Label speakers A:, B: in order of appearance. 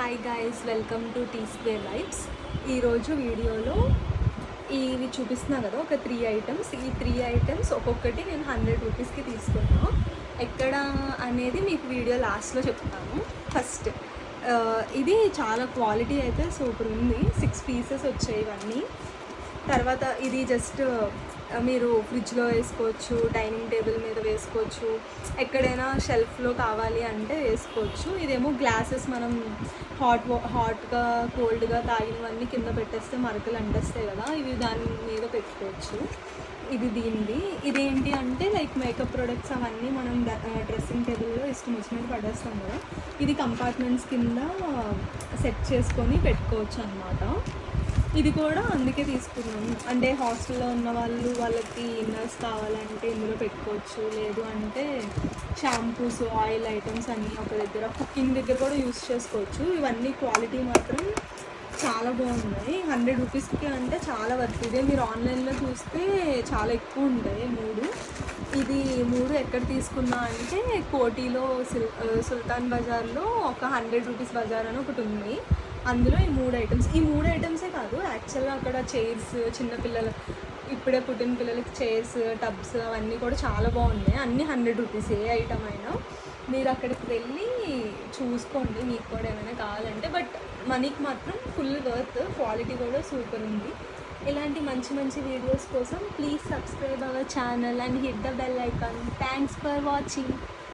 A: Hi guys, welcome to T square life's. ఈరోజు వీడియోలో ఇవి చూపిస్తున్నా కదా, ఒక 3 ఐటమ్స్. ఈ 3 ఐటమ్స్ ఒక్కొక్కటి నేను 100 రూపీస్కి తీసుకున్నాను. ఎక్కడ అనేది మీకు వీడియో లాస్ట్లో చెప్తాను. ఫస్ట్ ఇది చాలా క్వాలిటీ అయితే సూపర్ ఉంది. 6 పీసెస్ వచ్చాయి ఇవన్నీ. తర్వాత ఇది జస్ట్ మీరు ఫ్రిడ్జ్లో వేసుకోవచ్చు, డైనింగ్ టేబుల్ మీద వేసుకోవచ్చు, ఎక్కడైనా షెల్ఫ్లో కావాలి అంటే వేసుకోవచ్చు. ఇదేమో గ్లాసెస్, మనం హాట్గా కోల్డ్గా తాగినవన్నీ కింద పెట్టేస్తే మరకలు అంటేస్తాయి కదా, ఇవి దాని మీద పెట్టుకోవచ్చు. ఇది దీనిది. ఇదేంటి అంటే లైక్ మేకప్ ప్రొడక్ట్స్ అవన్నీ మనం డ్రెస్సింగ్ టేబుల్లో ఇష్టం వచ్చినట్టు పడేస్తాం కదా, ఇది కంపార్ట్మెంట్స్ కింద సెట్ చేసుకొని పెట్టుకోవచ్చు అన్నమాట. ఇది కూడా అందుకే తీసుకున్నాము, అంటే హాస్టల్లో ఉన్న వాళ్ళకి ఇన్నర్స్ కావాలంటే ఇందులో పెట్టుకోవచ్చు, లేదు అంటే షాంపూస్, ఆయిల్ ఐటమ్స్ అన్నీ ఒక దగ్గర, కుకింగ్ దగ్గర కూడా యూస్ చేసుకోవచ్చు. ఇవన్నీ క్వాలిటీ మాత్రం చాలా బాగున్నాయి. 100 రూపీస్కి అంటే చాలా వర్త్. ఇదే మీరు ఆన్లైన్లో చూస్తే చాలా ఎక్కువ ఉంటాయి. ఇది మూడు ఎక్కడ తీసుకున్నా అంటే కోటిలో సుల్తాన్ బజార్లో ఒక 100 రూపీస్ బజార్ అని ఒకటి ఉంది. అందులో ఈ 3 ఐటమ్స్, ఈ 3 ఐటమ్సే కాదు, యాక్చువల్గా అక్కడ చైర్స్, చిన్నపిల్లలు ఇప్పుడే పుట్టిన పిల్లలకి చైర్స్, టబ్స్ అవన్నీ కూడా చాలా బాగున్నాయి. అన్నీ 100 రూపీస్ ఏ ఐటమ్ అయినా. మీరు అక్కడికి వెళ్ళి చూసుకోండి మీకు కూడా ఏమైనా కావాలంటే. బట్ మనీకి మాత్రం ఫుల్ వర్త్, క్వాలిటీ కూడా సూపర్ ఉంది. ఇలాంటి మంచి మంచి వీడియోస్ కోసం please subscribe our channel and hit the bell icon. Thanks for watching.